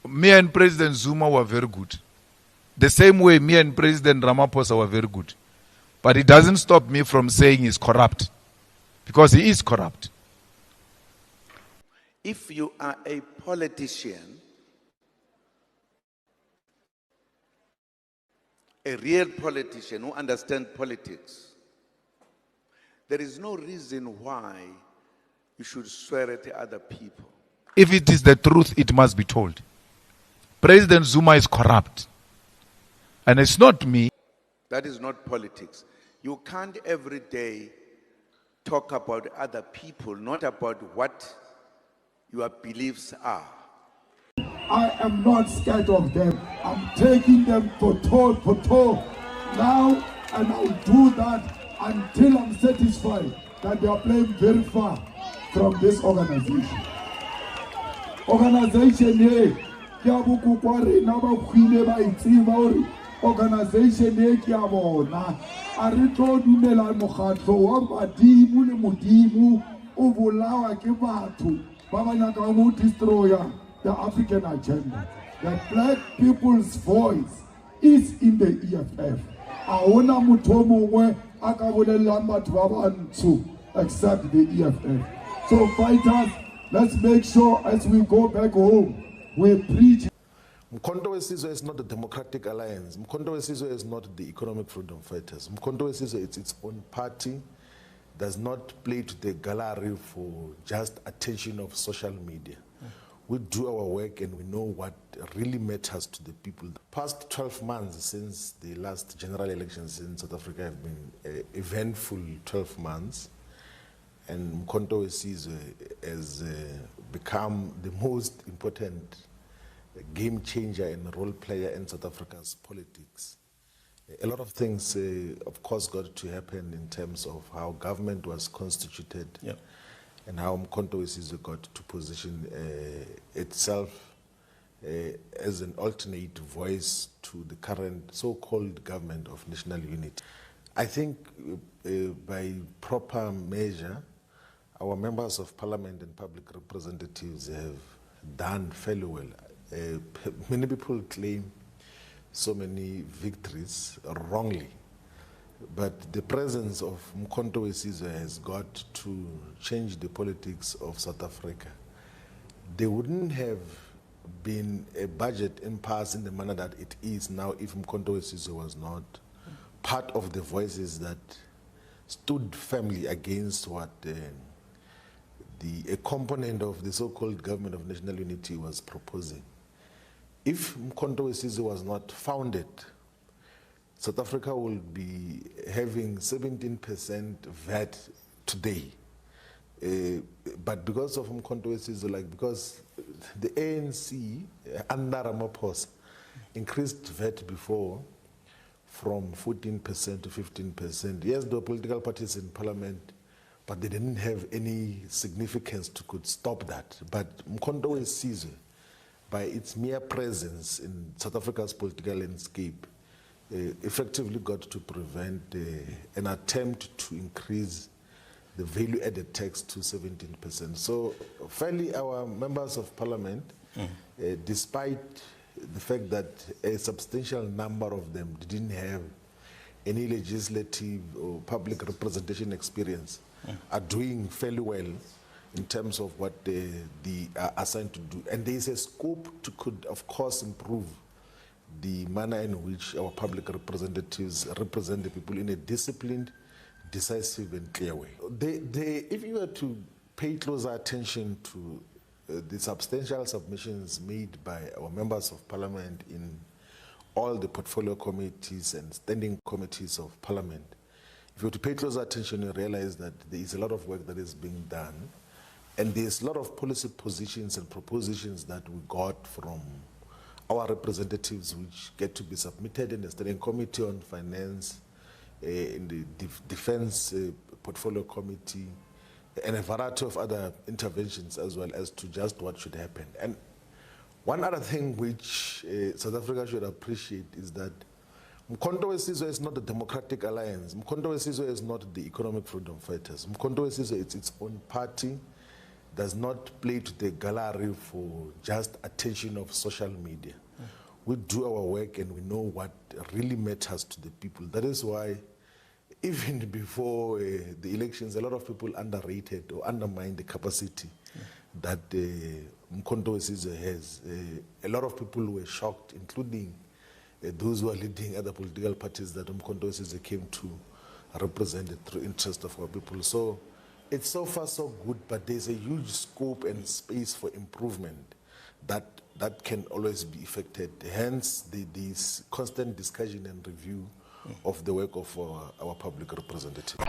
Me and President Zuma were very good. The same way me and President Ramaphosa were very good. But it doesn't stop me from saying he's corrupt. Because he is corrupt. If you are a politician, a real politician who understands politics, there is no reason why you should swear at other people. If it is the truth, it must be told. President Zuma is corrupt. And it's not me. That is not politics. You can't every day talk about other people, not about what your beliefs are. I am not scared of them. I'm taking them to toe now, and I'll do that until I'm satisfied that they are playing very far from this organization. Organization here, organization here kia bona a re tlo dumela mokgatlo wa badimo le modimo o bolawa ke batho ba ba nyaka go destroya the African agenda. The black people's voice is in the EFF. A ona motho mongwe a ka bolelang batho ba bantsho except the EFF. So fighters, let's make sure as we go back home we preach. Mkhonto weSizwe is not the Democratic Alliance. Mkhonto weSizwe is not the Economic Freedom Fighters. Mkhonto weSizwe, it's its own party, does not play to the gallery for just attention of social media. We do our work and we know what really matters to the people. The past 12 months since the last general elections in South Africa have been eventful 12 months. And Mkhonto weSizwe has become the most important game changer and role player in South Africa's politics. A lot of things, of course, got to happen in terms of how government was constituted and how Mkhonto weSizwe got to position itself as an alternate voice to the current so-called government of national unity. I think by proper measure, our members of parliament and public representatives have done fairly well. Many people claim so many victories wrongly, but the presence of Mkhonto weSizwe has got to change the politics of South Africa. There wouldn't have been a budget impasse in the manner that it is now if Mkhonto weSizwe was not part of the voices that stood firmly against what a component of the so-called government of national unity was proposing. If Mkhonto weSizwe was not founded, South Africa will be having 17% VAT today. But because of Mkhonto weSizwe, because the ANC under Ramaphosa increased VAT before from 14% to 15%. Yes, there were political parties in parliament, but they didn't have any significance to could stop that. But Mkhonto weSizwe, by its mere presence in South Africa's political landscape, effectively got to prevent an attempt to increase the value-added tax to 17%. So, fairly, our members of parliament, despite the fact that a substantial number of them didn't have any legislative or public representation experience, are doing fairly well in terms of what they are assigned to do. And there is a scope to could, of course, improve the manner in which our public representatives represent the people in a disciplined, decisive and clear way. If you were to pay closer attention to the substantial submissions made by our members of parliament in all the portfolio committees and standing committees of parliament, if you were to pay closer attention, you realize that there is a lot of work that is being done. And there's a lot of policy positions and propositions that we got from our representatives which get to be submitted in the Standing Committee on Finance, in the Defense Portfolio Committee, and a variety of other interventions as well as to just what should happen. And one other thing which South Africa should appreciate is that Mkhonto weSizwe is not the Democratic Alliance. Mkhonto weSizwe is not the Economic Freedom Fighters. Mkhonto weSizwe, it's its own party, does not play to the gallery for just attention of social media. We do our work and we know what really matters to the people. That is why even before the elections, a lot of people underrated or undermined the capacity that Mkhonto Wesizwe has. A lot of people were shocked, including those who are leading other political parties, that Mkhonto Wesizwe came to represent the true interest of our people. So it's so far so good, but there's a huge scope and space for improvement that can always be effected. Hence, this constant discussion and review of the work of our public representative.